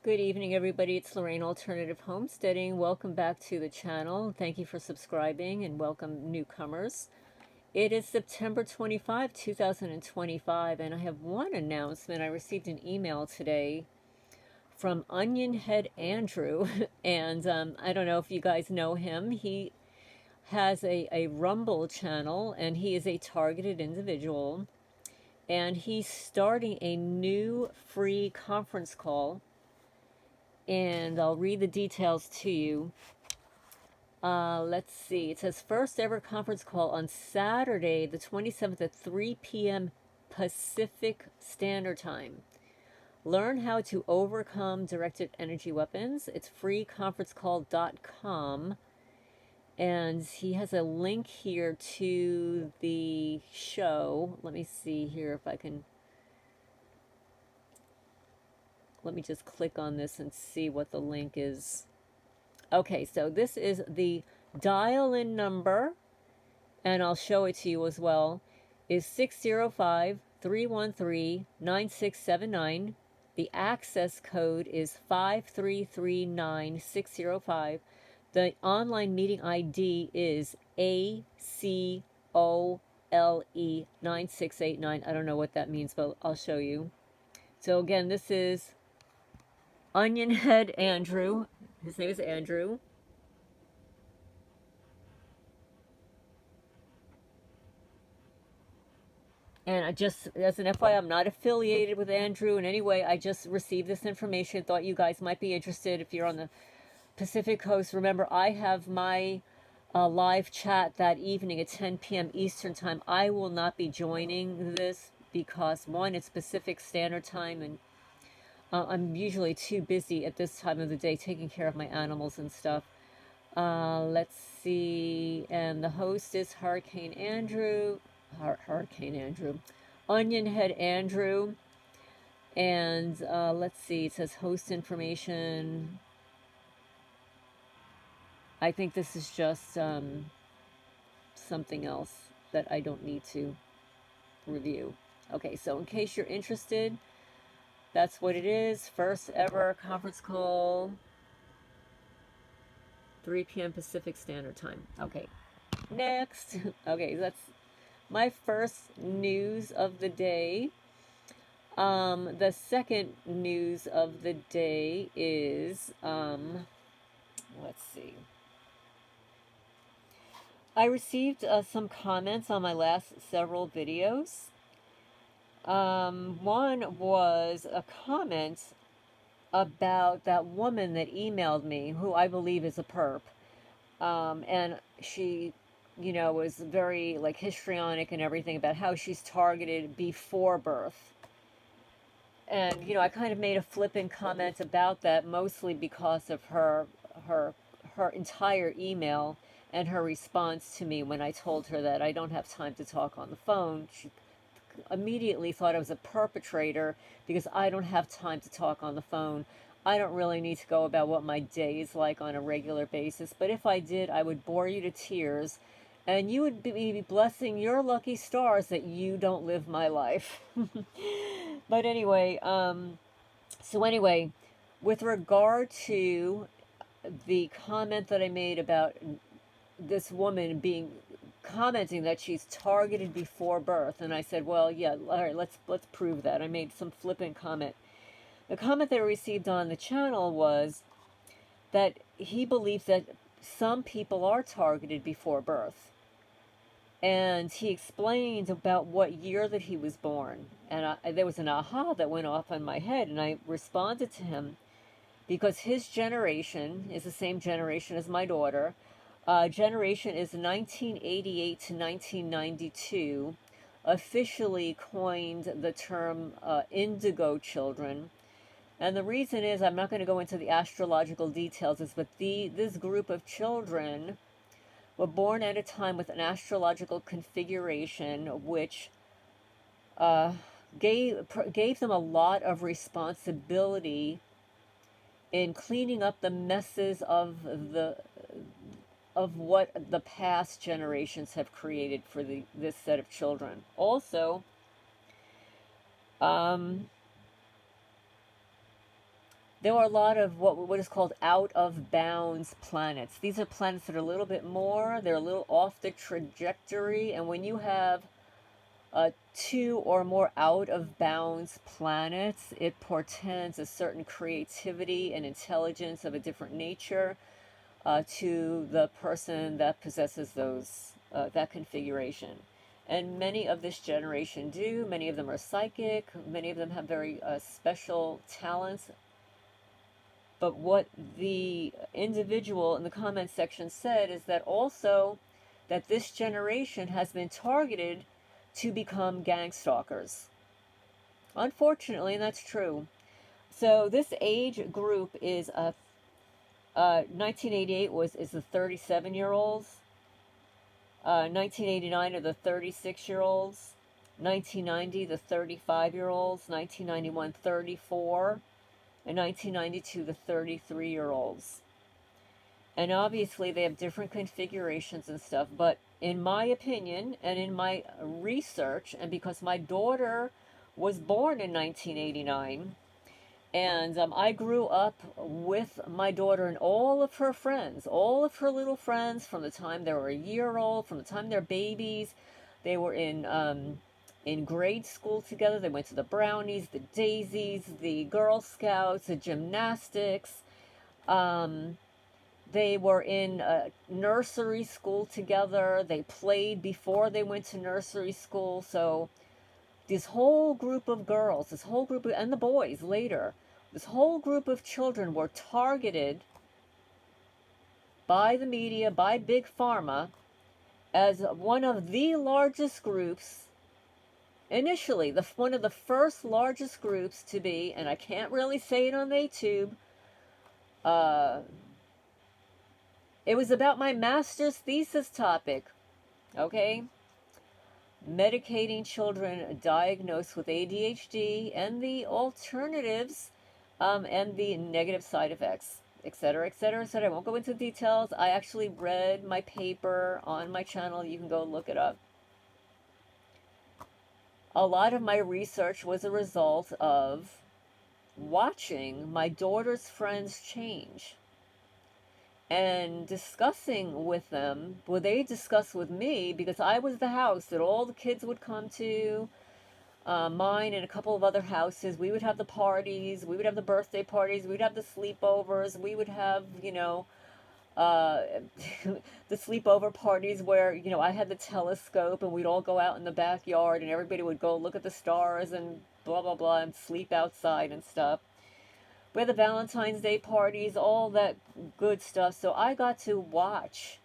Good evening, everybody. It's Lorraine, Alternative Homesteading. Welcome back to the channel. Thank you for subscribing and welcome newcomers. It is September 25, 2025, and I have one announcement. I received an email today from Onionhead Andrew, and I don't know if you guys know him. He has a Rumble channel, and he is a targeted individual, and he's starting a new free conference call. And I'll read the details to you. Let's see. It says first ever conference call on Saturday, the 27th at 3 p.m. Pacific Standard Time. Learn how to overcome directed energy weapons. It's freeconferencecall.com. And he has a link here to the show. Let me see here if I can. Let me just click on this and see what the link is. Okay, so this is the dial-in number, and I'll show it to you as well, is 605-313-9679. The access code is 5339605. The online meeting ID is ACOLE9689. I don't know what that means, but I'll show you. So again, this is Onionhead Andrew. His name is Andrew. And I just, as an FYI, I'm not affiliated with Andrew in any way. I just received this information, thought you guys might be interested if you're on the Pacific Coast. Remember, I have my live chat that evening at 10 p.m. Eastern Time. I will not be joining this because, one, it's Pacific Standard Time, and I'm usually too busy at this time of the day taking care of my animals and stuff. Let's see. And the host is Hurricane Andrew. Onionhead Andrew. And let's see. It says host information. I think this is just something else that I don't need to review. Okay, so in case you're interested, that's what it is. First ever conference call, 3 p.m. Pacific Standard Time. Okay, next. Okay, that's my first news of the day. The second news of the day is, let's see. I received some comments on my last several videos. One was a comment about that woman that emailed me, who I believe is a perp. And she, was very like histrionic and everything about how she's targeted before birth. And, I kind of made a flippant comment about that, mostly because of her entire email and her response to me when I told her that I don't have time to talk on the phone. She immediately thought I was a perpetrator because I don't have time to talk on the phone. I don't really need to go about what my day is like on a regular basis, but if I did, I would bore you to tears, and you would be blessing your lucky stars that you don't live my life. But anyway, with regard to the comment that I made about this woman commenting that she's targeted before birth, and I said, well, yeah, all right, let's prove that. I made some flippant comment. The comment that I received on the channel was that he believes that some people are targeted before birth, and he explained about what year that he was born, and there was an aha that went off in my head, and I responded to him because his generation is the same generation as my daughter. Generation is 1988 to 1992, officially coined the term Indigo children. And the reason is, I'm not going to go into the astrological details, but this group of children were born at a time with an astrological configuration which gave them a lot of responsibility in cleaning up the messes of what the past generations have created for this set of children. Also, there were a lot of what is called out of bounds planets. These are planets that are a little bit more, they're a little off the trajectory, and when you have two or more out of bounds planets, it portends a certain creativity and intelligence of a different nature to the person that possesses those that configuration. And many of this generation do. Many of them are psychic. Many of them have very special talents. But what the individual in the comment section said is that also that this generation has been targeted to become gang stalkers. Unfortunately, and that's true. So this age group is 1988 is the 37-year-olds. 1989 are the 36-year-olds. 1990 the 35-year-olds. 1991 34. And 1992 the 33-year-olds. And obviously they have different configurations and stuff, but in my opinion and in my research, and because my daughter was born in 1989, and I grew up with my daughter and all of her friends, all of her little friends, from the time they were a year old, from the time they're babies. They were in grade school together. They went to the Brownies, the Daisies, the Girl Scouts, the gymnastics. They were in nursery school together. They played before they went to nursery school. So this whole group of girls, this whole group and the boys later, this whole group of children were targeted by the media, by Big Pharma, as one of the largest groups, initially, one of the first largest groups to be, and I can't really say it on YouTube, it was about my master's thesis topic, okay? Medicating children diagnosed with ADHD and the alternatives and the negative side effects, etc., etc., etc. I won't go into details. I actually read my paper on my channel. You can go look it up. A lot of my research was a result of watching my daughter's friends change and discussing with them. Well, they discussed with me because I was the house that all the kids would come to. Mine and a couple of other houses. We would have the parties. We would have the birthday parties. We'd have the sleepovers. We would have, the sleepover parties where, I had the telescope and we'd all go out in the backyard and everybody would go look at the stars and blah, blah, blah, and sleep outside and stuff. We had the Valentine's Day parties, all that good stuff. So I got to watch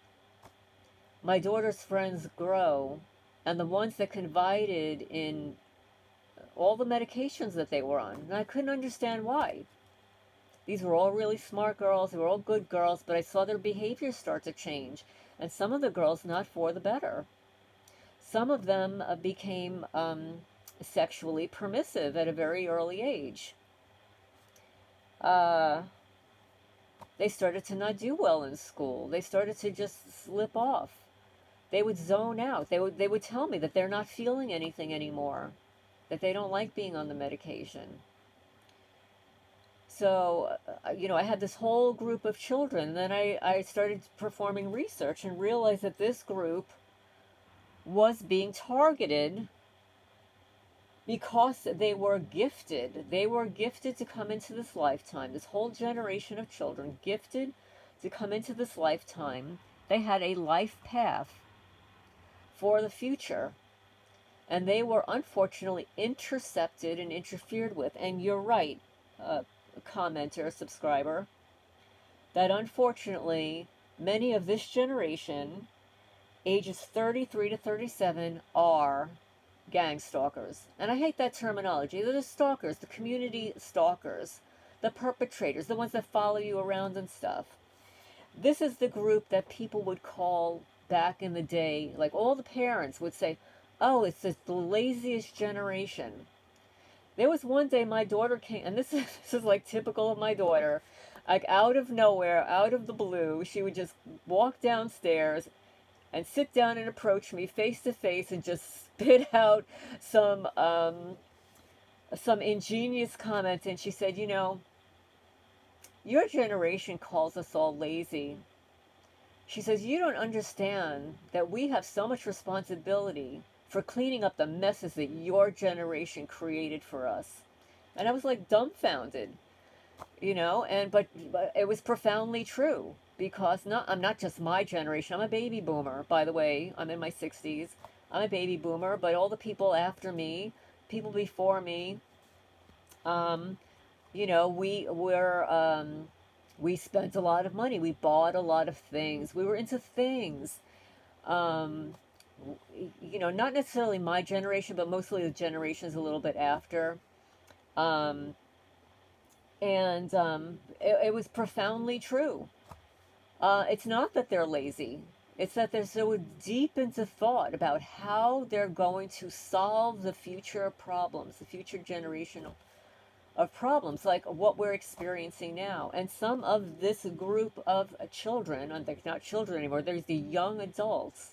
my daughter's friends grow, and the ones that confided in all the medications that they were on. And I couldn't understand why. These were all really smart girls. They were all good girls, but I saw their behavior start to change. And some of the girls not for the better. Some of them became sexually permissive at a very early age. They started to not do well in school. They started to just slip off. They would zone out. They would tell me that they're not feeling anything anymore, that they don't like being on the medication. So, I had this whole group of children. Then I started performing research and realized that this group was being targeted because they were gifted. They were gifted to come into this lifetime. This whole generation of children gifted to come into this lifetime. They had a life path for the future. And they were unfortunately intercepted and interfered with. And you're right, commenter, subscriber, that unfortunately many of this generation, ages 33 to 37, are gang stalkers. And I hate that terminology. They're the stalkers, the community stalkers, the perpetrators, the ones that follow you around and stuff. This is the group that people would call back in the day, like all the parents would say, oh, it's the laziest generation. There was one day my daughter came, and this is like typical of my daughter, like out of nowhere, out of the blue, she would just walk downstairs and sit down and approach me face to face and just spit out some ingenious comment. And she said, Your generation calls us all lazy. She says, you don't understand that we have so much responsibility for cleaning up the messes that your generation created for us. And I was like dumbfounded, but it was profoundly true because I'm not just my generation. I'm a baby boomer, by the way. I'm in my 60s. I'm a baby boomer, but all the people after me, people before me, um, we spent a lot of money. We bought a lot of things. We were into things. Um, Not necessarily my generation, but mostly the generations a little bit after. Um, and it was profoundly true. It's not that they're lazy. It's that they're so deep into thought about how they're going to solve the future problems, the future generation of problems, like what we're experiencing now. And some of this group of children, and they're not children anymore, there's the young adults,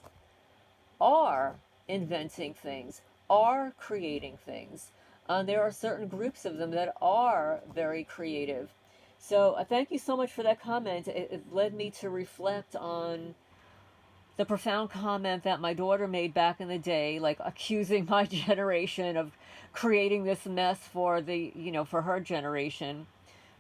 are inventing things, are creating things. There are certain groups of them that are very creative. So thank you so much for that comment. It led me to reflect on the profound comment that my daughter made back in the day, like accusing my generation of creating this mess for for her generation,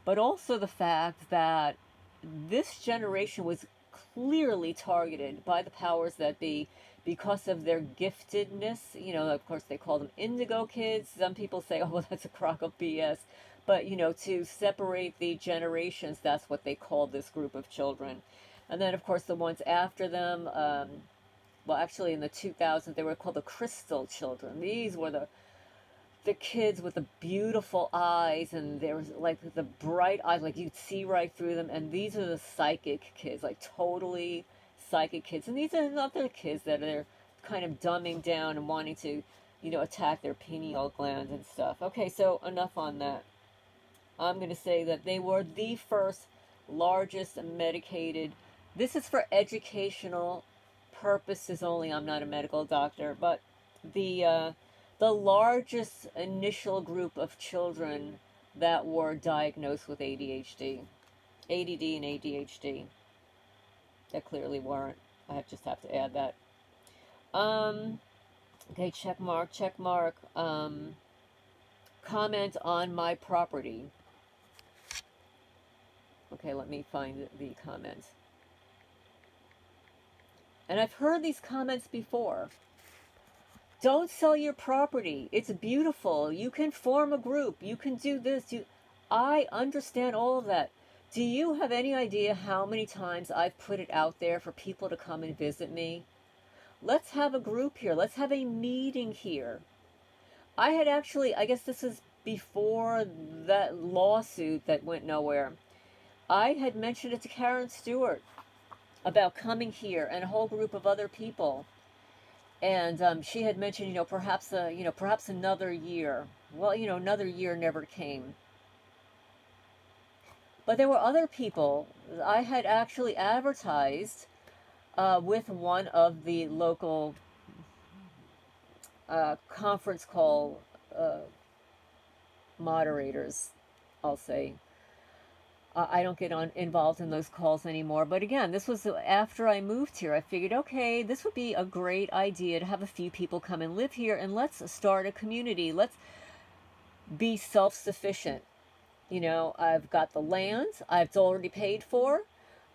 but also the fact that this generation was clearly targeted by the powers that be because of their giftedness. Of course, they call them indigo kids. Some people say, oh, well, that's a crock of BS. But, to separate the generations, that's what they call this group of children. And then, of course, the ones after them, well, actually, in the 2000s, they were called the crystal children. These were the kids with the beautiful eyes, and there was like the bright eyes, like you'd see right through them. And these are the psychic kids, like totally psychic kids. And these are not the kids that are kind of dumbing down and wanting to, attack their pineal gland and stuff. Okay, so enough on that. I'm going to say that they were the first largest medicated. This is for educational purposes only. I'm not a medical doctor, but the largest initial group of children that were diagnosed with ADHD, ADD and ADHD. That clearly weren't. Just have to add that. Okay, check mark, check mark. Comment on my property. Okay, let me find the comment. And I've heard these comments before. Don't sell your property. It's beautiful. You can form a group. You can do this. I understand all of that. Do you have any idea how many times I've put it out there for people to come and visit me? Let's have a group here. Let's have a meeting here. I had actually, I guess this is before that lawsuit that went nowhere. I had mentioned it to Karen Stewart about coming here and a whole group of other people. And she had mentioned, perhaps another year. Well, another year never came. But there were other people. I had actually advertised with one of the local conference call moderators, I'll say. I don't get involved in those calls anymore. But again, this was after I moved here. I figured, okay, this would be a great idea to have a few people come and live here, and let's start a community. Let's be self-sufficient. I've got the land. I've already paid for.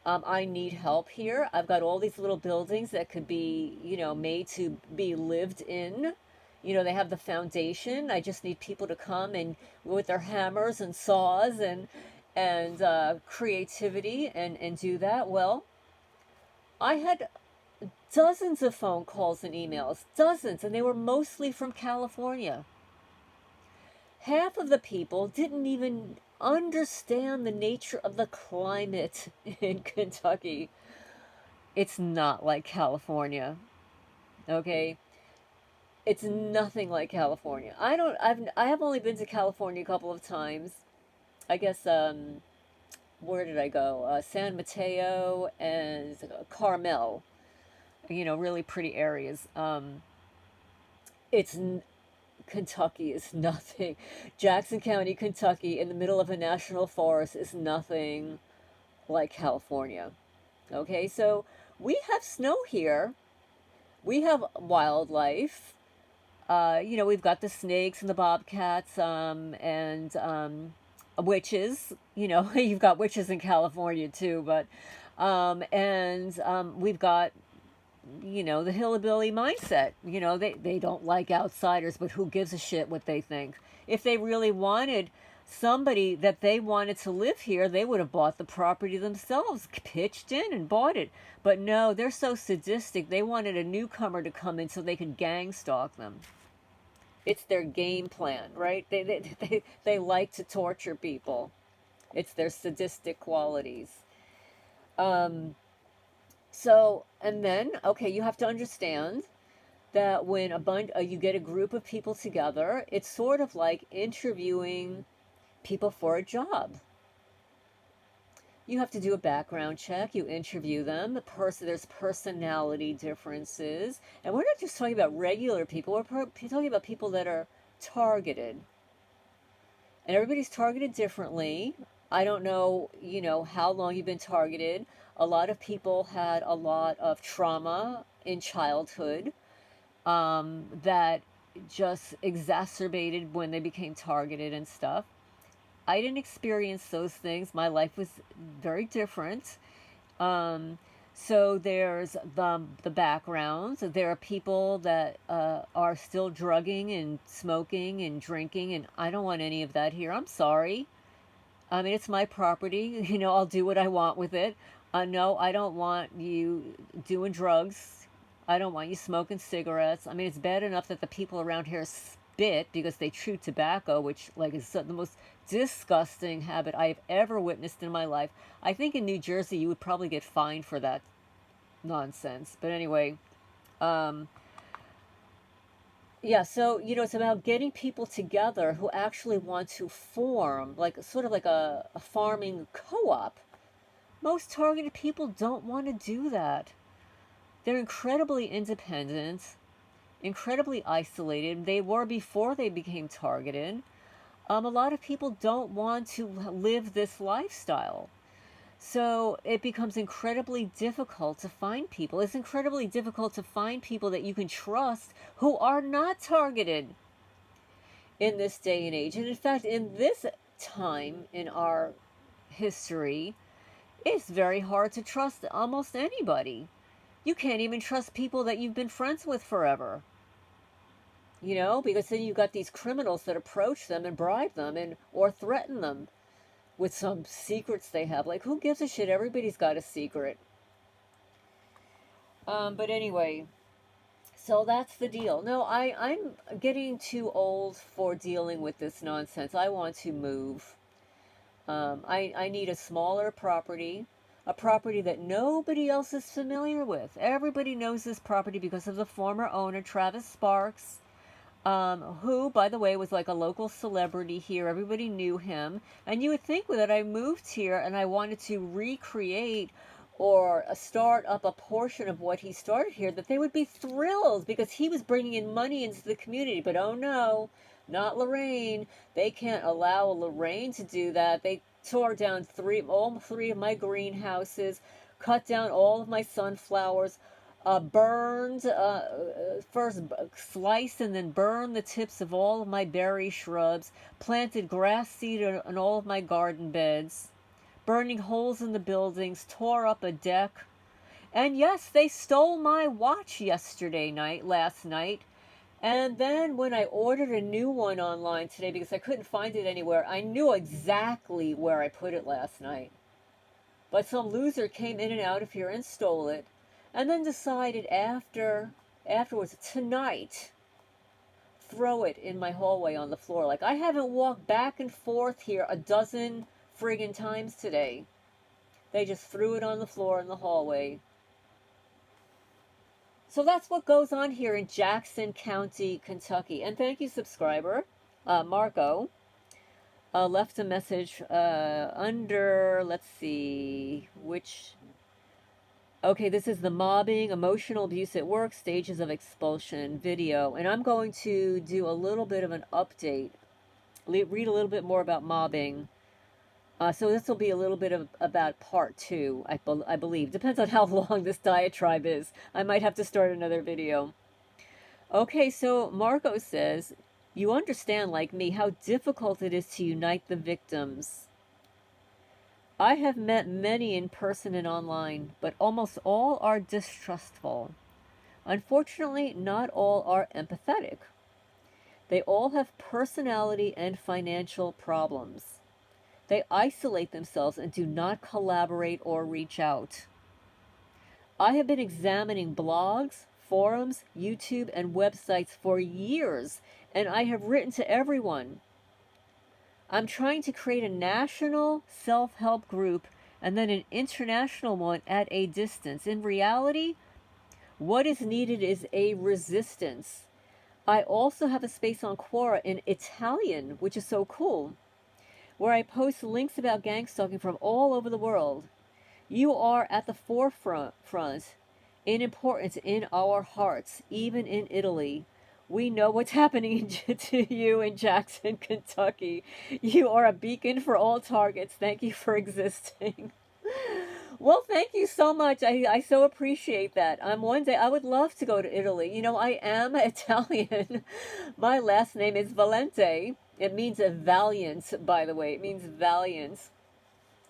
I need help here. I've got all these little buildings that could be, made to be lived in. They have the foundation. I just need people to come and with their hammers and saws and creativity and do that. Well, I had dozens of phone calls and emails, dozens, and they were mostly from California. Half of the people didn't even understand the nature of the climate in Kentucky. It's not like California. Okay? It's nothing like California. I have only been to California a couple of times. I guess where did I go? San Mateo and Carmel. Really pretty areas. It's Kentucky is nothing. Jackson County, Kentucky, in the middle of a national forest is nothing like California. Okay, so we have snow here. We have wildlife. We've got the snakes and the bobcats, and witches. You've got witches in California too, but and we've got the hillbilly mindset. They don't like outsiders, but who gives a shit what they think? If they really wanted somebody that they wanted to live here, they would have bought the property themselves, pitched in and bought it. But no, they're so sadistic. They wanted a newcomer to come in so they could gang stalk them. It's their game plan, right? They like to torture people. It's their sadistic qualities. And then, okay, you have to understand that when you get a group of people together, it's sort of like interviewing people for a job. You have to do a background check. You interview them. There's personality differences, and we're not just talking about regular people. We're talking about people that are targeted, and everybody's targeted differently. I don't know, how long you've been targeted. A lot of people had a lot of trauma in childhood that just exacerbated when they became targeted and stuff. I didn't experience those things. My life was very different. So there's the backgrounds. There are people that are still drugging and smoking and drinking, and I don't want any of that here. I'm sorry. I mean, it's my property. I'll do what I want with it. No, I don't want you doing drugs. I don't want you smoking cigarettes. I mean, it's bad enough that the people around here spit because they chew tobacco, which is the most disgusting habit I've ever witnessed in my life. I think in New Jersey you would probably get fined for that nonsense. But anyway, yeah, so it's about getting people together who actually want to form sort of like a farming co-op. Most targeted people don't want to do that. They're incredibly independent, incredibly isolated. They were before they became targeted. A lot of people don't want to live this lifestyle. So it becomes incredibly difficult to find people. It's incredibly difficult to find people that you can trust who are not targeted in this day and age. And in fact, in this time in our history, it's very hard to trust almost anybody. You can't even trust people that you've been friends with forever. Because then you've got these criminals that approach them and bribe them or threaten them with some secrets they have. Who gives a shit? Everybody's got a secret. But anyway, so that's the deal. No, I'm getting too old for dealing with this nonsense. I want to move. I need a smaller property, a property that nobody else is familiar with. Everybody knows this property because of the former owner, Travis Sparks, who, by the way, was like a local celebrity here. Everybody knew him. And you would think that I moved here and I wanted to recreate or start up a portion of what he started here, that they would be thrilled because he was bringing in money into the community. But oh no, not Lorraine. They can't allow Lorraine to do that. They tore down all three of my greenhouses, cut down all of my sunflowers, burned, first sliced and then burned the tips of all of my berry shrubs, planted grass seed on all of my garden beds, burning holes in the buildings, tore up a deck. And yes, they stole my watch last night. And then when I ordered a new one online today because I couldn't find it anywhere, I knew exactly where I put it last night. But some loser came in and out of here and stole it. And then decided afterwards, tonight, throw it in my hallway on the floor. I haven't walked back and forth here a dozen friggin' times today. They just threw it on the floor in the hallway. So that's what goes on here in Jackson County, Kentucky. And thank you, subscriber, Marco, left a message under, let's see, which Okay, this is the mobbing, emotional abuse at work, stages of expulsion video. And I'm going to do a little bit of an update, read a little bit more about mobbing. So this will be a little bit of about part 2, I believe. Depends on how long this diatribe is. I might have to start another video. Okay, so Marco says, you understand, like me, how difficult it is to unite the victims. I have met many in person and online, but almost all are distrustful. Unfortunately, not all are empathetic. They all have personality and financial problems. They isolate themselves and do not collaborate or reach out. I have been examining blogs, forums, YouTube, and websites for years, and I have written to everyone. I'm trying to create a national self-help group and then an international one at a distance. In reality, what is needed is a resistance. I also have a space on Quora in Italian, which is so cool, where I post links about gangstalking from all over the world. You are at the forefront in importance in our hearts, even in Italy. We know what's happening to you in Jackson, Kentucky. You are a beacon for all targets. Thank you for existing. Well, thank you so much. I so appreciate that. One day I would love to go to Italy. You know, I am Italian. My last name is Valente. It means a valiant, by the way. It means valiant.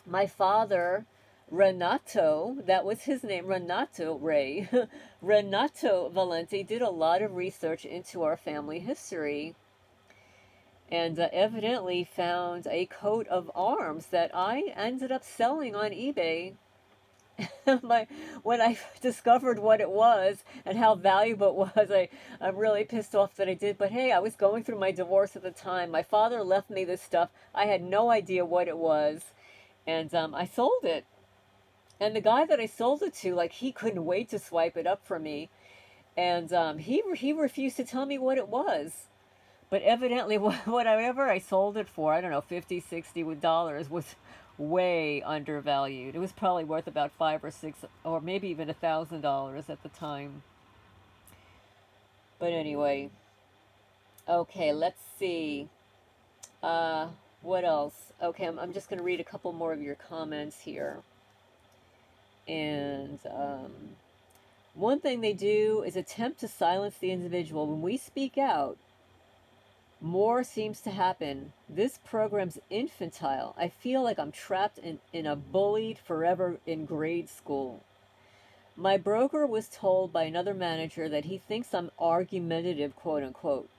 My father, Renato, that was his name, Renato Ray. Renato Valente did a lot of research into our family history and evidently found a coat of arms that I ended up selling on eBay. When I discovered what it was and how valuable it was, I'm really pissed off that I did. But hey, I was going through my divorce at the time. My father left me this stuff. I had no idea what it was. And I sold it. And the guy that I sold it to, like, he couldn't wait to swipe it up for me. And he refused to tell me what it was. But evidently, whatever I sold it for, I don't know, 50, 60 dollars, was way undervalued. It was probably worth about 5 or 6, or maybe even $1,000 at the time. But anyway, okay, let's see. What else? Okay, I'm just going to read a couple more of your comments here. And one thing they do is attempt to silence the individual. When we speak out, more seems to happen. This program's infantile. I feel like I'm trapped in a bullied forever in grade school. My broker was told by another manager that he thinks I'm argumentative, quote unquote.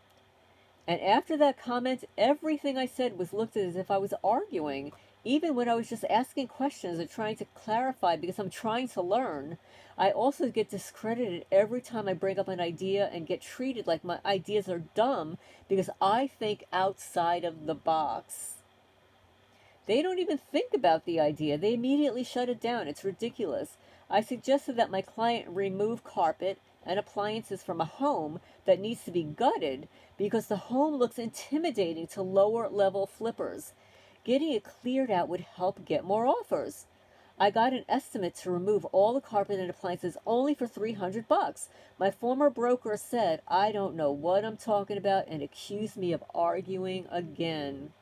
And after that comment, everything I said was looked at as if I was arguing, even when I was just asking questions and trying to clarify because I'm trying to learn. I also get discredited every time I bring up an idea and get treated like my ideas are dumb because I think outside of the box. They don't even think about the idea. They immediately shut it down. It's ridiculous. I suggested that my client remove carpet and appliances from a home that needs to be gutted because the home looks intimidating to lower level flippers. Getting it cleared out would help get more offers. I got an estimate to remove all the carpet and appliances only for $300. My former broker said, I don't know what I'm talking about, and accused me of arguing again.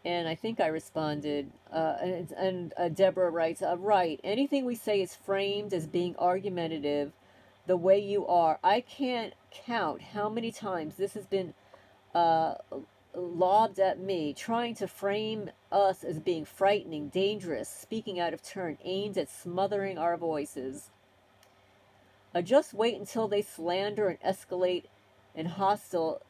And I think I responded, and Deborah writes, right, anything we say is framed as being argumentative the way you are. I can't count how many times this has been lobbed at me, trying to frame us as being frightening, dangerous, speaking out of turn, aimed at smothering our voices. Just wait until they slander and escalate and hostile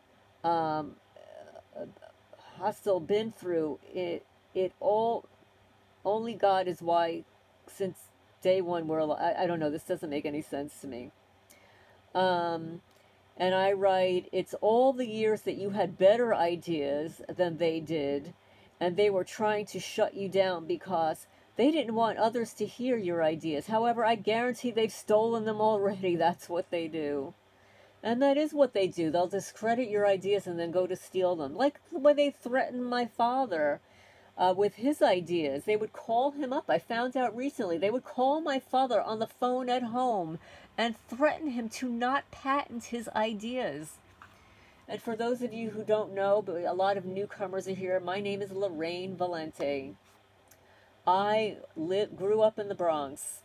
been through it. It all, only God is why since day one we're alive. I don't know, this doesn't make any sense to me. And I write, it's all the years that you had better ideas than they did, and they were trying to shut you down because they didn't want others to hear your ideas. However, I guarantee they've stolen them already. That's what they do. And that is what they do. They'll discredit your ideas and then go to steal them. Like when they threatened my father. with his ideas. They would call him up. I found out recently. They would call my father on the phone at home and threaten him to not patent his ideas. And for those of you who don't know, but a lot of newcomers are here, my name is Lorraine Valente. I grew up in the Bronx.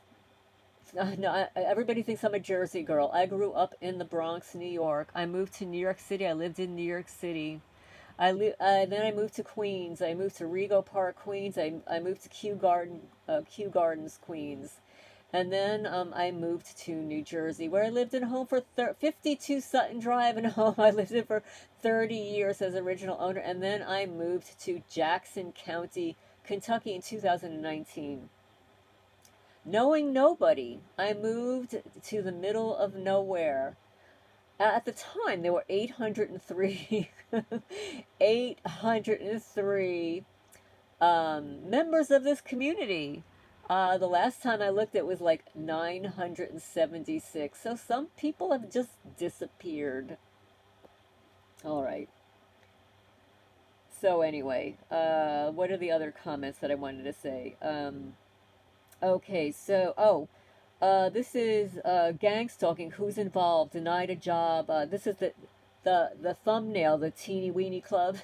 No, everybody thinks I'm a Jersey girl. I grew up in the Bronx, New York. I moved to New York City. I lived in New York City. Then I moved to Queens. I moved to Rego Park, Queens. I moved to Kew Gardens, Queens. And then I moved to New Jersey, where I lived in a home for 52 Sutton Drive and home. I lived in for 30 years as original owner. And then I moved to Jackson County, Kentucky in 2019. Knowing nobody, I moved to the middle of nowhere. At the time, there were 803, 803 members of this community. The last time I looked, it was like 976. So some people have just disappeared. All right. So anyway, what are the other comments that I wanted to say? Okay, so, this is Gangstalking. Who's involved? Denied a job. This is the thumbnail, the teeny weeny club.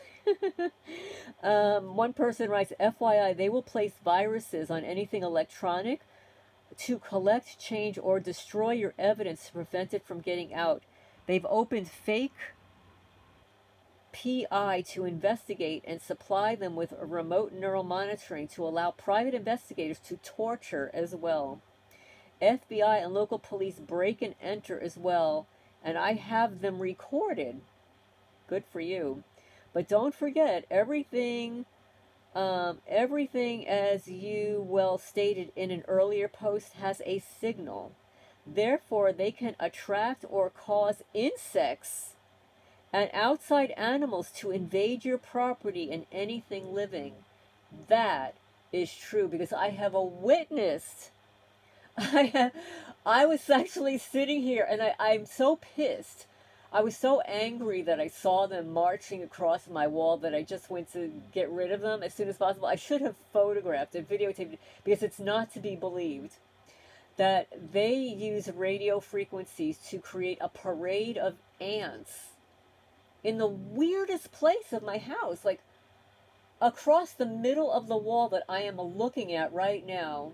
One person writes, FYI, they will place viruses on anything electronic to collect, change, or destroy your evidence to prevent it from getting out. They've opened fake PI to investigate and supply them with remote neural monitoring to allow private investigators to torture as well. FBI and local police break and enter as well, and I have them recorded. Good for you. But don't forget, everything, as you well stated in an earlier post, has a signal. Therefore, they can attract or cause insects and outside animals to invade your property and anything living. That is true, because I have witnessed. I was actually sitting here, and I'm so pissed. I was so angry that I saw them marching across my wall that I just went to get rid of them as soon as possible. I should have photographed it, videotaped it, because it's not to be believed that they use radio frequencies to create a parade of ants in the weirdest place of my house, like across the middle of the wall that I am looking at right now.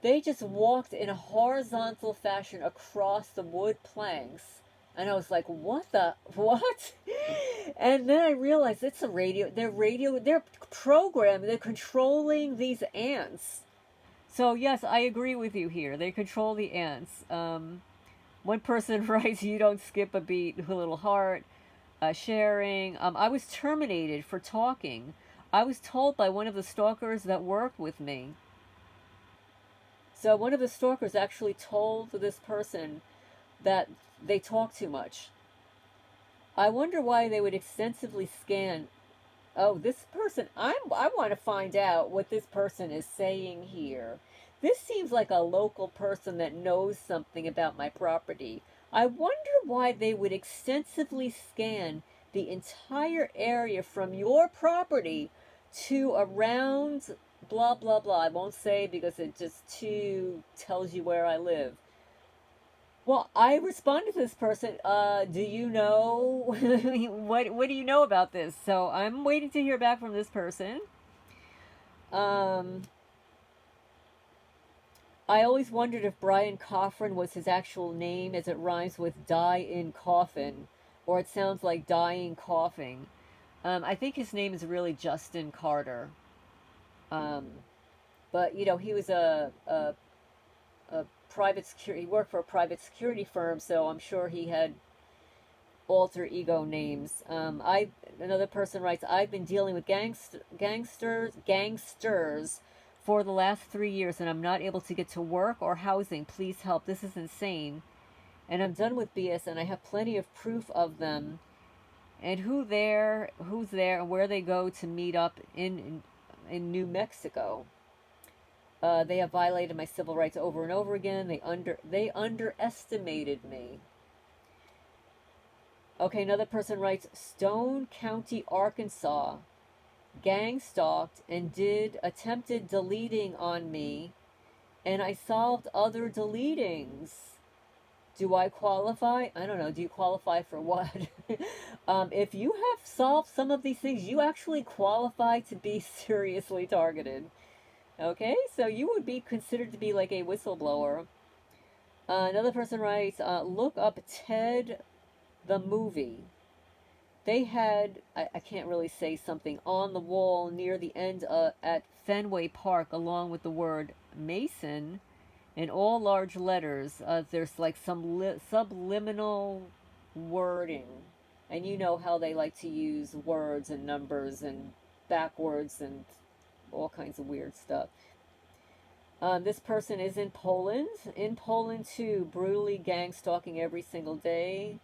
They just walked in a horizontal fashion across the wood planks. And I was like, what? And then I realized it's a radio. They're programmed. They're controlling these ants. So yes, I agree with you here. They control the ants. One person writes, you don't skip a beat, a little heart. Sharing. I was terminated for talking. I was told by one of the stalkers that worked with me. So one of the stalkers actually told this person that they talk too much. I wonder why they would extensively scan. Oh, this person, I want to find out what this person is saying here. This seems like a local person that knows something about my property. I wonder why they would extensively scan the entire area from your property to around blah, blah, blah. I won't say because it just too tells you where I live. Well, I responded to this person, do you know, what do you know about this? So I'm waiting to hear back from this person. I always wondered if Brian Coffin was his actual name, as it rhymes with die in coffin, or it sounds like dying coughing. I think his name is really Justin Carter. But, you know, he was a private security, he worked for a private security firm, so I'm sure he had alter ego names. Another person writes, I've been dealing with gangsters for the last 3 years, and I'm not able to get to work or housing. Please help. This is insane. And I'm done with BS, and I have plenty of proof of them. And who's there, and where they go to meet up in New Mexico. They have violated my civil rights over and over again. They underestimated me. Okay, another person writes, Stone County, Arkansas. gang stalked and did attempted deleting on me, and I solved other deletings. Do I qualify? I don't know. Do you qualify for what? If you have solved some of these things, you actually qualify to be seriously targeted. Okay, so you would be considered to be like a whistleblower. Another person writes, look up Ted the movie. They had, I can't really say, something on the wall near the end at Fenway Park along with the word Mason in all large letters. There's like some subliminal wording. And you know how they like to use words and numbers and backwards and all kinds of weird stuff. This person is in Poland. In Poland, too, brutally gang stalking every single day.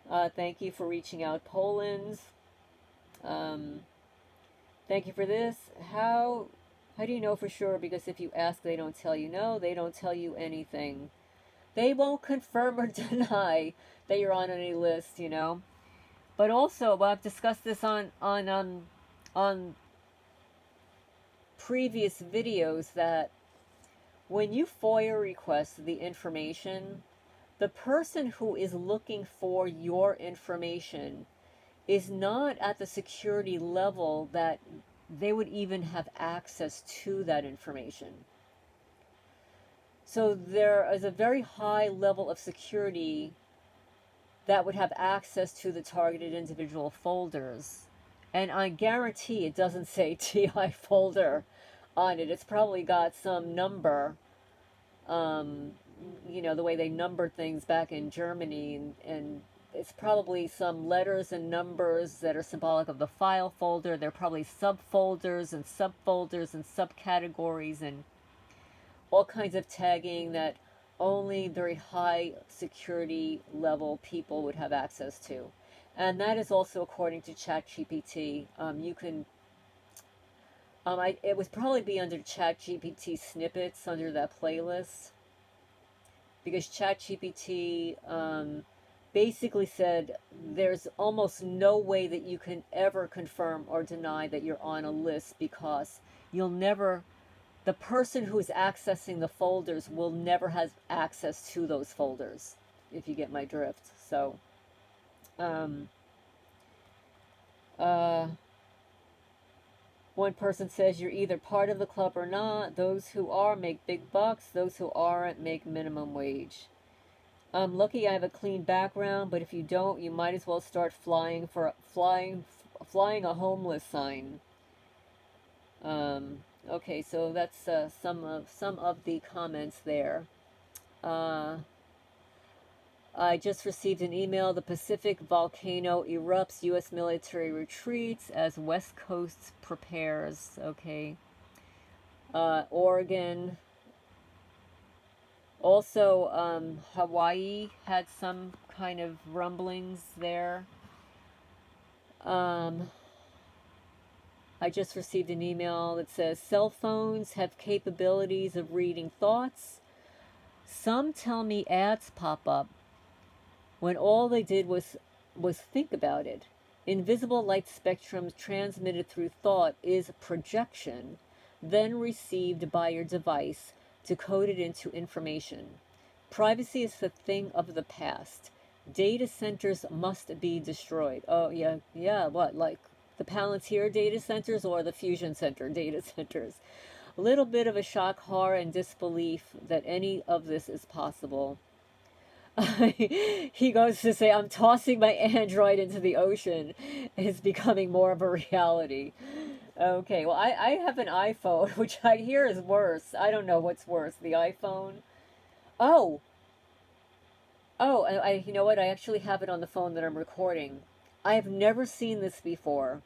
Thank you for reaching out, Poland. Thank you for this. How do you know for sure? Because if you ask, they don't tell you. No, they don't tell you anything. They won't confirm or deny that you're on any list, you know. But also, I've discussed this on previous videos, that when you FOIA request the information, the person who is looking for your information is not at the security level that they would even have access to that information. So there is a very high level of security that would have access to the targeted individual folders. And I guarantee it doesn't say TI folder on it. It's probably got some number, you know, the way they numbered things back in Germany, and it's probably some letters and numbers that are symbolic of the file folder. They're probably subfolders and subfolders and subcategories and all kinds of tagging that only very high security level people would have access to. And that is also according to ChatGPT. You can, it would probably be under ChatGPT snippets under that playlist, because ChatGPT basically said there's almost no way that you can ever confirm or deny that you're on a list, because you'll never, the person who is accessing the folders will never have access to those folders, if you get my drift. So, one person says you're either part of the club or not. Those who are make big bucks. Those who aren't make minimum wage. I'm lucky I have a clean background, but if you don't, you might as well start flying a homeless sign. Okay, so that's some of the comments there. I just received an email. The Pacific volcano erupts. U.S. military retreats as West Coast prepares. Okay. Oregon. Also, Hawaii had some kind of rumblings there. I just received an email that says cell phones have capabilities of reading thoughts. Some tell me ads pop up when all they did was think about it. Invisible light spectrum transmitted through thought is projection, then received by your device, decoded into information. Privacy is the thing of the past. Data centers must be destroyed. Oh, yeah, what, like the Palantir data centers or the Fusion Center data centers? A little bit of a shock, horror, and disbelief that any of this is possible. He goes to say, I'm tossing my Android into the ocean. It's becoming more of a reality. Okay, well, I have an iPhone, which I hear is worse. I don't know what's worse, the iPhone. Oh, you know what? I actually have it on the phone that I'm recording. I have never seen this before.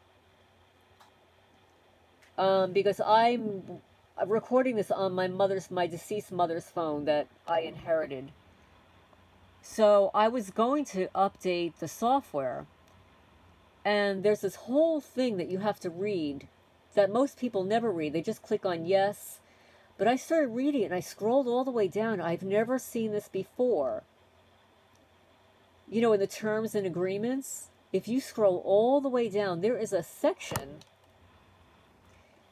Because I'm recording this on my deceased mother's phone that I inherited. So I was going to update the software, and there's this whole thing that you have to read that most people never read. They just click on yes. But I started reading it, and I scrolled all the way down. I've never seen this before. You know, in the terms and agreements, if you scroll all the way down, there is a section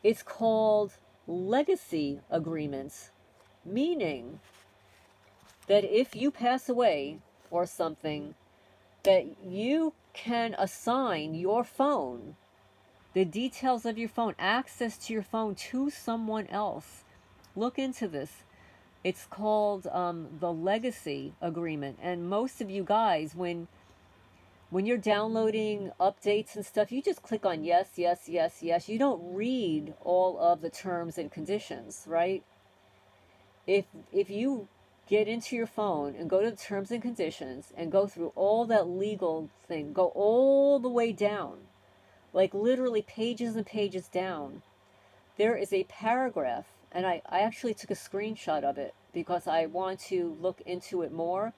It's called legacy agreements, meaning that if you pass away or something, that you can assign your phone, the details of your phone, access to your phone to someone else. Look into this. It's called the legacy agreement. And most of you guys, when you're downloading updates and stuff, you just click on yes, yes, yes, yes. You don't read all of the terms and conditions, right? If you get into your phone and go to the terms and conditions and go through all that legal thing, go all the way down, like literally pages and pages down, there is a paragraph, and I actually took a screenshot of it because I want to look into it more.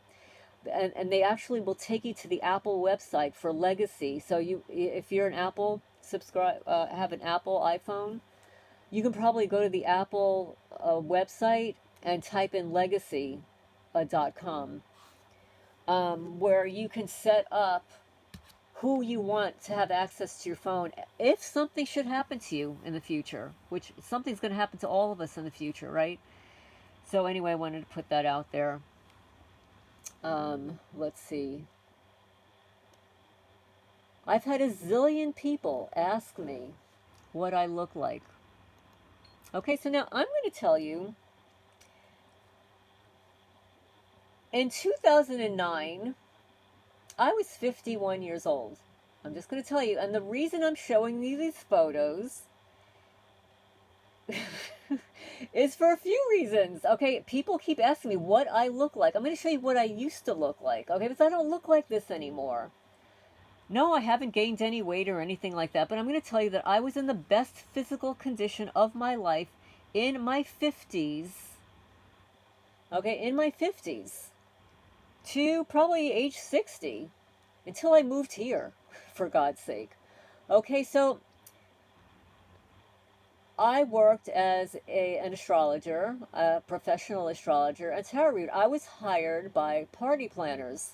And they actually will take you to the Apple website for legacy. So you, if you're an Apple have an Apple iPhone, you can probably go to the Apple website and type in legacy.com, where you can set up who you want to have access to your phone if something should happen to you in the future, which something's going to happen to all of us in the future, right? So anyway, I wanted to put that out there. Let's see. I've had a zillion people ask me what I look like. Okay, so now I'm going to tell you. In 2009, I was 51 years old. I'm just going to tell you. And the reason I'm showing you these photos is for a few reasons. Okay, people keep asking me what I look like. I'm going to show you what I used to look like. Okay, because I don't look like this anymore. No, I haven't gained any weight or anything like that, but I'm going to tell you that I was in the best physical condition of my life in my 50s. Okay, in my 50s to probably age 60 until I moved here, for God's sake. Okay, so I worked as an astrologer, a professional astrologer, and tarot reader. I was hired by party planners.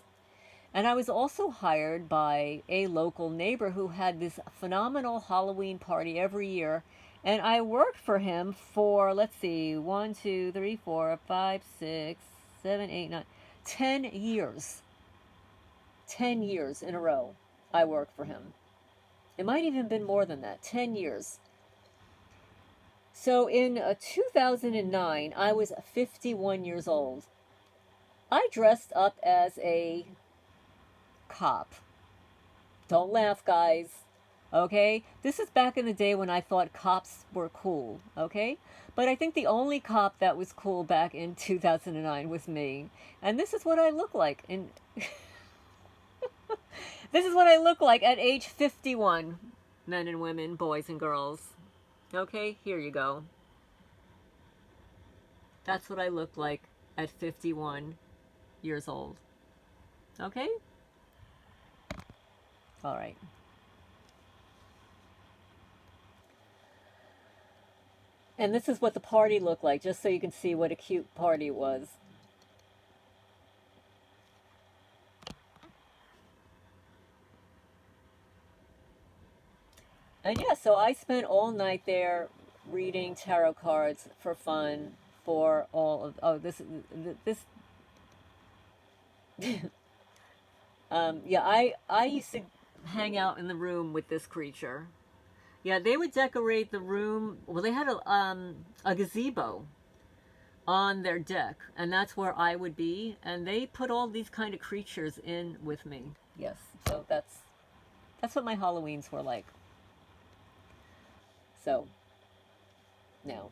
And I was also hired by a local neighbor who had this phenomenal Halloween party every year. And I worked for him for, let's see, 1, 2, 3, 4, 5, 6, 7, 8, 9, 10 years. 10 years in a row I worked for him. It might even been more than that, 10 years. So in 2009, I was 51 years old. I dressed up as a cop. Don't laugh, guys. Okay? This is back in the day when I thought cops were cool. Okay? But I think the only cop that was cool back in 2009 was me. And this is what I look like in this is what I look like at age 51. Men and women, boys and girls. Okay? Here you go. That's what I look like at 51 years old. Okay? All right. And this is what the party looked like, just so you can see what a cute party was. And yeah, so I spent all night there reading tarot cards for fun for all of, oh, this, yeah, I used to hang out in the room with this creature. Yeah, they would decorate the room. Well, they had a gazebo on their deck, and that's where I would be. And they put all these kind of creatures in with me. Yes, so that's what my Halloweens were like. So now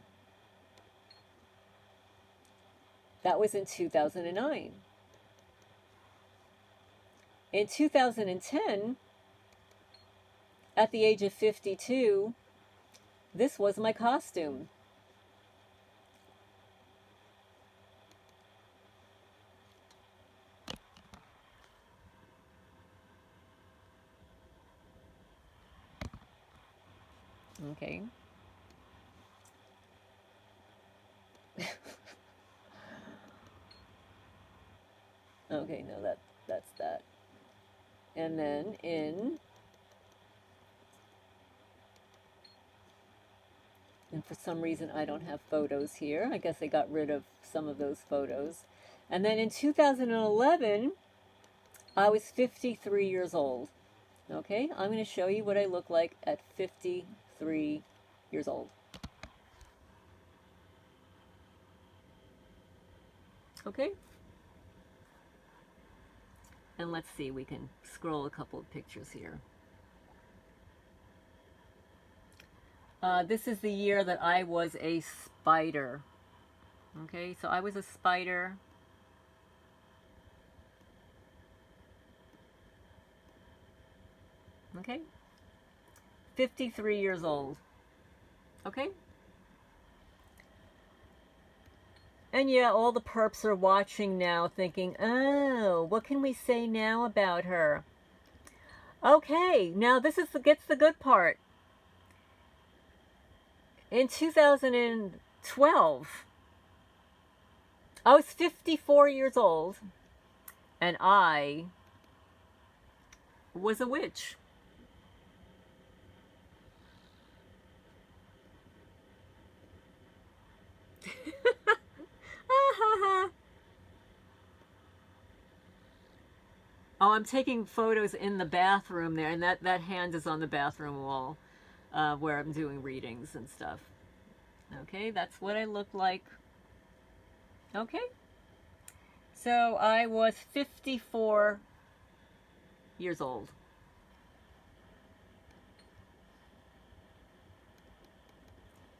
that was in 2009. In 2010, at the age of 52, this was my costume. Okay. Okay, no, that's that. And then in And for some reason, I don't have photos here. I guess I got rid of some of those photos. And then in 2011, I was 53 years old. Okay, I'm going to show you what I look like at 53 years old. Okay? And let's see, we can scroll a couple of pictures here. This is the year that I was a spider. Okay, so I was a spider. Okay, 53 years old. Okay? And yeah, all the perps are watching now thinking, oh, what can we say now about her? Okay, now this gets the good part. In 2012, I was 54 years old, and I was a witch. Oh, I'm taking photos in the bathroom there, and that hand is on the bathroom wall where I'm doing readings and stuff. Okay, that's what I look like. Okay, so I was 54 years old.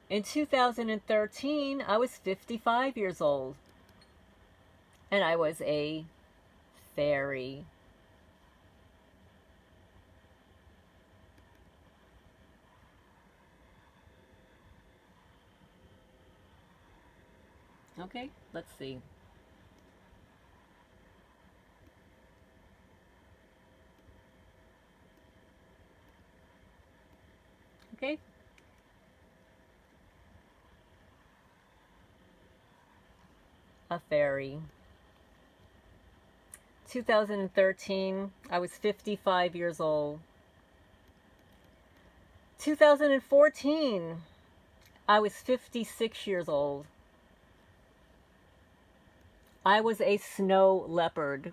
In 2013, I was 55 years old, and I was a fairy. Okay, let's see. Okay. A fairy. 2013, I was 55 years old. 2014, I was 56 years old. I was a snow leopard.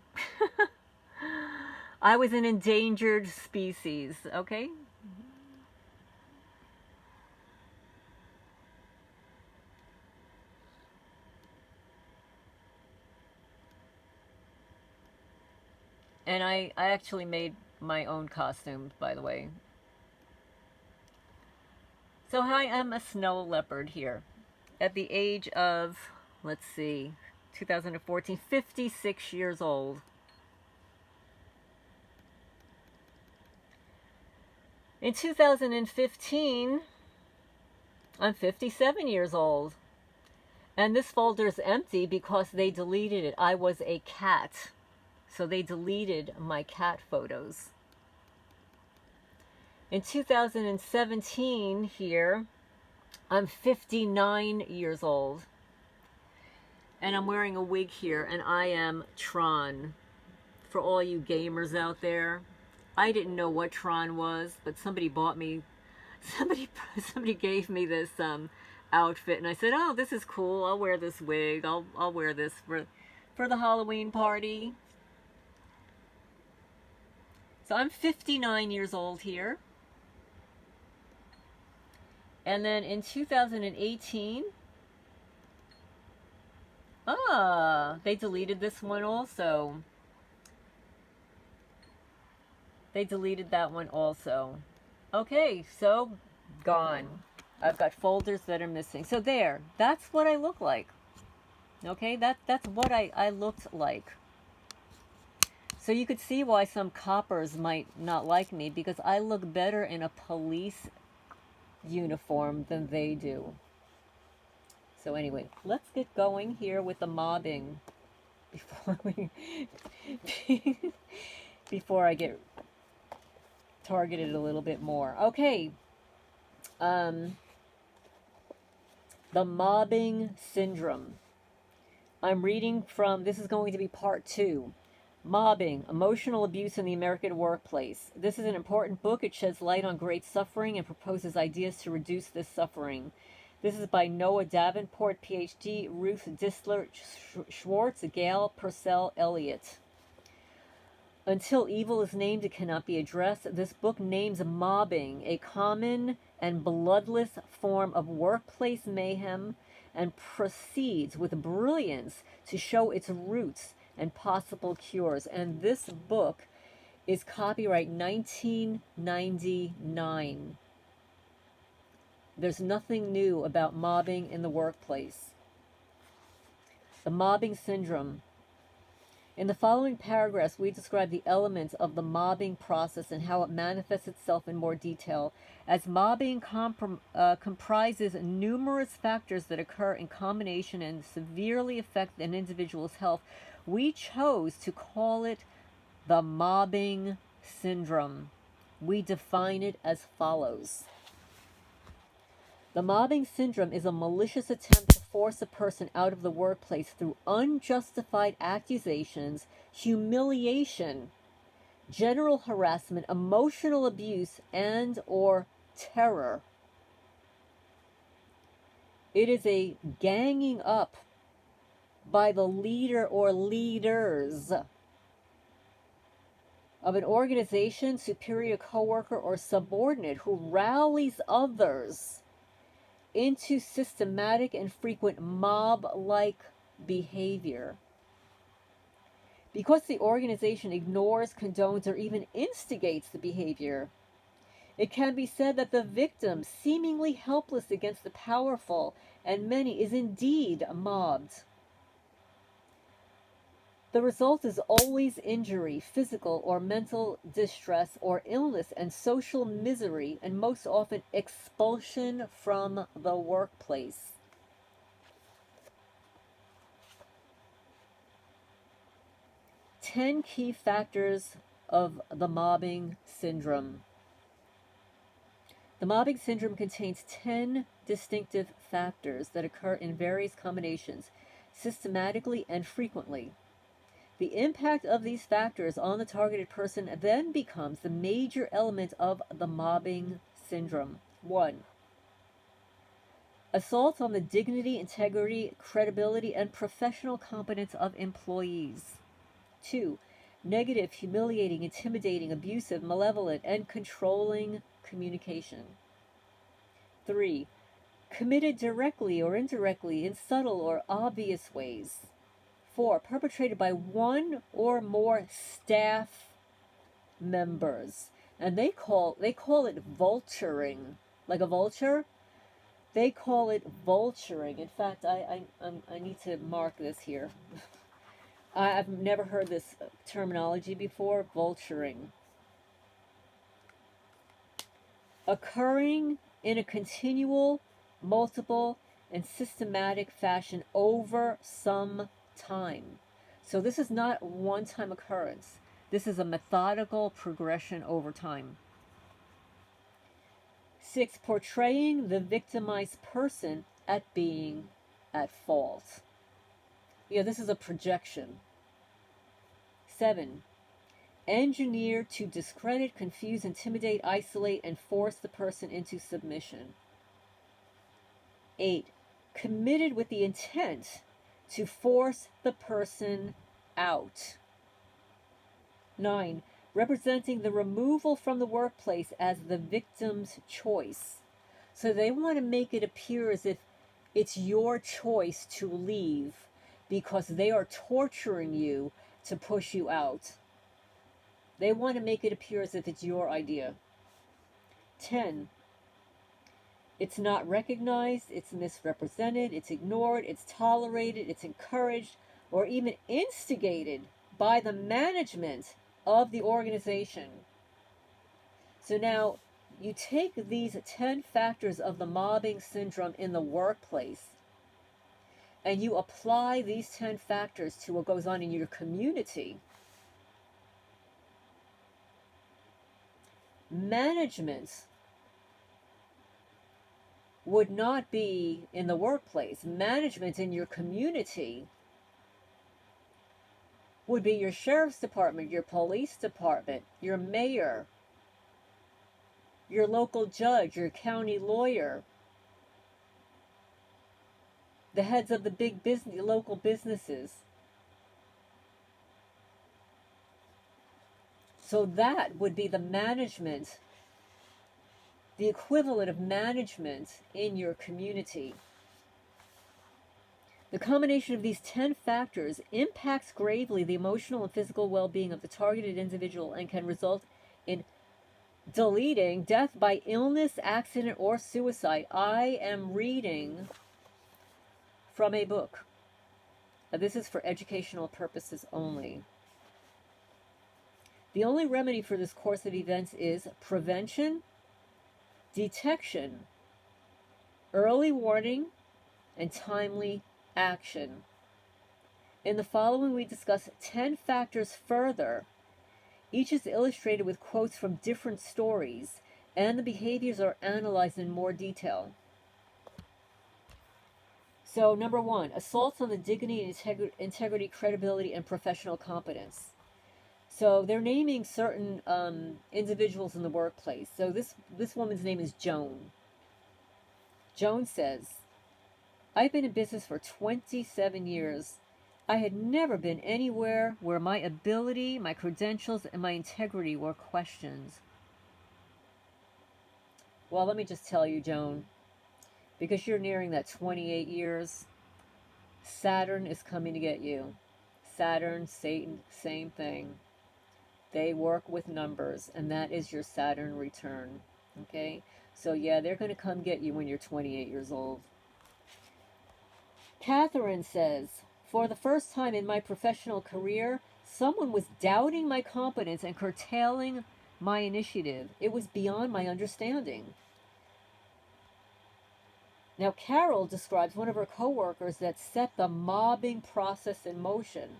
I was an endangered species, okay? And I actually made my own costumes, by the way. So I am a snow leopard here. At the age of, let's see, 2014, 56 years old. In 2015, I'm 57 years old. And this folder's empty because they deleted it. I was a cat. So they deleted my cat photos. In 2017 here, I'm 59 years old. And I'm wearing a wig here, and I am Tron. For all you gamers out there, I didn't know what Tron was, but somebody bought me, somebody gave me this outfit, and I said, oh, this is cool, I'll wear this wig, I'll wear this for the Halloween party. So I'm 59 years old here. And then in 2018, they deleted this one also. They deleted that one also. Okay, so gone. I've got folders that are missing. So there, that's what I look like. Okay, that's what I looked like. So you could see why some coppers might not like me, because I look better in a police uniform than they do. So anyway, let's get going here with the mobbing before I get targeted a little bit more. Okay. The mobbing syndrome. I'm reading from, this is going to be part 2. Mobbing, Emotional Abuse in the American Workplace. This is an important book. It sheds light on great suffering and proposes ideas to reduce this suffering. This is by Noah Davenport, PhD, Ruth Distler, Schwartz, Gail, Pursell, Elliott. Until evil is named, it cannot be addressed. This book names mobbing a common and bloodless form of workplace mayhem and proceeds with brilliance to show its roots and possible cures. And this book is copyright 1999. There's nothing new about mobbing in the workplace. The mobbing syndrome. In the following paragraphs, we describe the elements of the mobbing process and how it manifests itself in more detail. As mobbing comprises numerous factors that occur in combination and severely affect an individual's health, we chose to call it the mobbing syndrome. We define it as follows. The mobbing syndrome is a malicious attempt to force a person out of the workplace through unjustified accusations, humiliation, general harassment, emotional abuse, and or terror. It is a ganging up by the leader or leaders of an organization, superior coworker, or subordinate who rallies others into systematic and frequent mob-like behavior. Because the organization ignores, condones, or even instigates the behavior, it can be said that the victim, seemingly helpless against the powerful and many, is indeed mobbed. The result is always injury, physical or mental distress or illness, and social misery, and most often expulsion from the workplace. Ten key factors of the mobbing syndrome. The mobbing syndrome contains 10 distinctive factors that occur in various combinations, systematically and frequently. The impact of these factors on the targeted person then becomes the major element of the mobbing syndrome. 1. Assault on the dignity, integrity, credibility, and professional competence of employees. 2. Negative, humiliating, intimidating, abusive, malevolent, and controlling communication. 3. Committed directly or indirectly in subtle or obvious ways. 4. Perpetrated by one or more staff members, and they call it vulturing, like a vulture. They call it vulturing. In fact, I need to mark this here. I've never heard this terminology before. Vulturing, occurring in a continual, multiple, and systematic fashion over some time. So this is not one-time occurrence. This is a methodical progression over time. 6. Portraying the victimized person at being at fault. Yeah, this is a projection. 7. Engineer to discredit, confuse, intimidate, isolate, and force the person into submission. 8. Committed with the intent to force the person out. 9. Representing the removal from the workplace as the victim's choice. So they want to make it appear as if it's your choice to leave because they are torturing you to push you out. They want to make it appear as if it's your idea. 10. It's not recognized, it's misrepresented, it's ignored, it's tolerated, it's encouraged, or even instigated by the management of the organization. So now, you take these 10 factors of the mobbing syndrome in the workplace, and you apply these 10 factors to what goes on in your community. Management would not be in the workplace. Management in your community would be your sheriff's department, your police department, your mayor, your local judge, your county lawyer, the heads of the big business, local businesses. So that would be the management, the equivalent of management in your community. The combination of these 10 factors impacts gravely the emotional and physical well-being of the targeted individual and can result in deleting death by illness, accident, or suicide. I am reading from a book. This is for educational purposes only. The only remedy for this course of events is prevention, detection, early warning, and timely action. In the following, we discuss 10 factors further. Each is illustrated with quotes from different stories, and the behaviors are analyzed in more detail. So, number 1, assaults on the dignity, integrity, credibility, and professional competence. So they're naming certain individuals in the workplace. So this woman's name is Joan. Joan says, I've been in business for 27 years. I had never been anywhere where my ability, my credentials, and my integrity were questioned. Well, let me just tell you, Joan, because you're nearing that 28 years, Saturn is coming to get you. Saturn, Satan, same thing. They work with numbers, and that is your Saturn return. Okay? So yeah, they're going to come get you when you're 28 years old. Catherine says, for the first time in my professional career, someone was doubting my competence and curtailing my initiative. It was beyond my understanding. Now, Carol describes one of her coworkers that set the mobbing process in motion.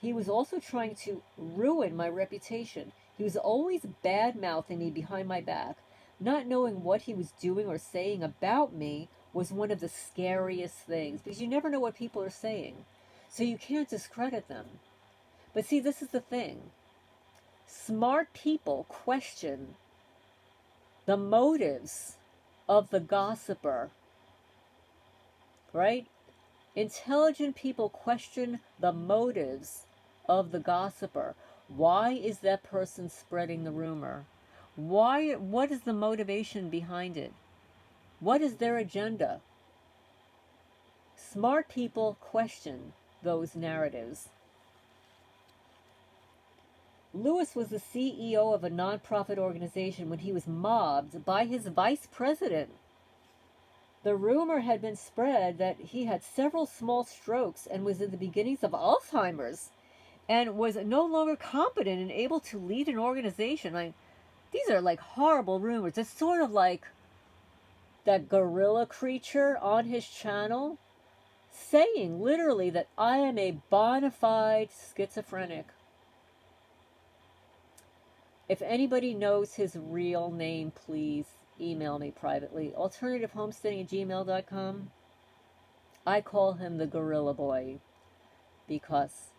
He was also trying to ruin my reputation. He was always bad-mouthing me behind my back. Not knowing what he was doing or saying about me was one of the scariest things, because you never know what people are saying. So you can't discredit them. But see, this is the thing. Smart people question the motives of the gossiper, right? Intelligent people question the motives of the gossiper. Why is that person spreading the rumor? What is the motivation behind it? What is their agenda? Smart people question those narratives. Lewis was the CEO of a nonprofit organization when he was mobbed by his vice president. The rumor had been spread that he had several small strokes and was in the beginnings of Alzheimer's and was no longer competent and able to lead an organization. These are like horrible rumors. It's sort of like that gorilla creature on his channel saying literally that I am a bona fide schizophrenic. If anybody knows his real name, please email me privately. AlternativeHomesteading@gmail.com. I call him the Gorilla Boy because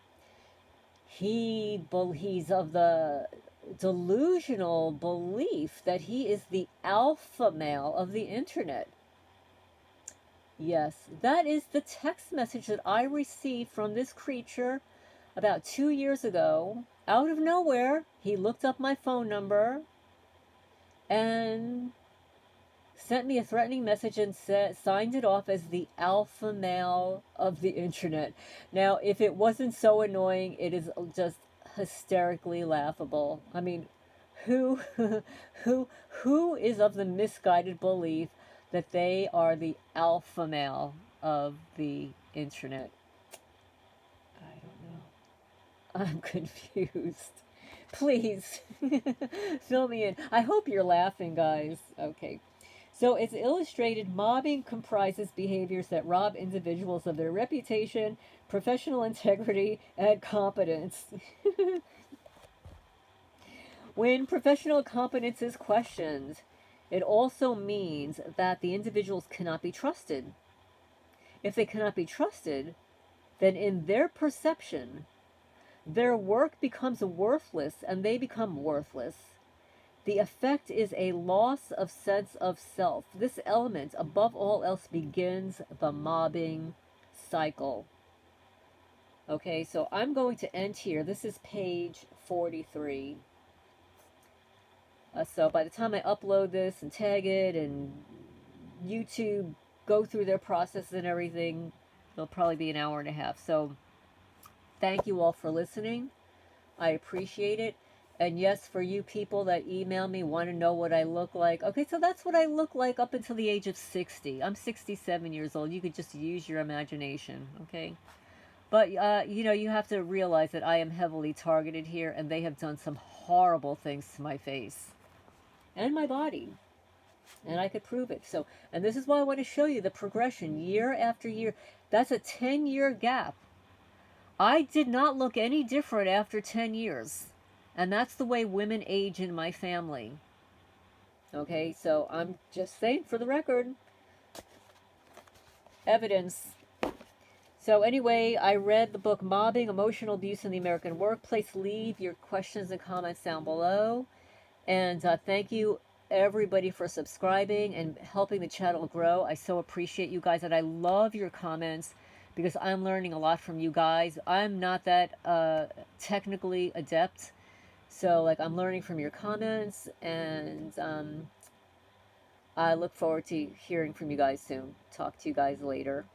he's of the delusional belief that he is the alpha male of the internet. Yes, that is the text message that I received from this creature about 2 years ago. Out of nowhere, he looked up my phone number and sent me a threatening message and signed it off as the alpha male of the internet. Now, if it wasn't so annoying, it is just hysterically laughable. I mean, who is of the misguided belief that they are the alpha male of the internet? I don't know. I'm confused. Please fill me in. I hope you're laughing, guys. Okay. So it's illustrated mobbing comprises behaviors that rob individuals of their reputation, professional integrity, and competence. When professional competence is questioned, it also means that the individuals cannot be trusted. If they cannot be trusted, then in their perception, their work becomes worthless and they become worthless. The effect is a loss of sense of self. This element, above all else, begins the mobbing cycle. Okay, so I'm going to end here. This is page 43. So by the time I upload this and tag it and YouTube go through their process and everything, it'll probably be an hour and a half. So thank you all for listening. I appreciate it. And yes, for you people that email me, want to know what I look like. Okay, so that's what I look like up until the age of 60. I'm 67 years old. You could just use your imagination, okay? But, you know, you have to realize that I am heavily targeted here, and they have done some horrible things to my face and my body. And I could prove it. So, and this is why I want to show you the progression year after year. That's a 10-year gap. I did not look any different after 10 years. And that's the way women age in my family. Okay, so I'm just saying for the record. Evidence. So anyway, I read the book Mobbing, Emotional Abuse in the American Workplace. Leave your questions and comments down below. And thank you everybody for subscribing and helping the channel grow. I so appreciate you guys, and I love your comments because I'm learning a lot from you guys. I'm not that technically adept. So, like, I'm learning from your comments, and I look forward to hearing from you guys soon. Talk to you guys later.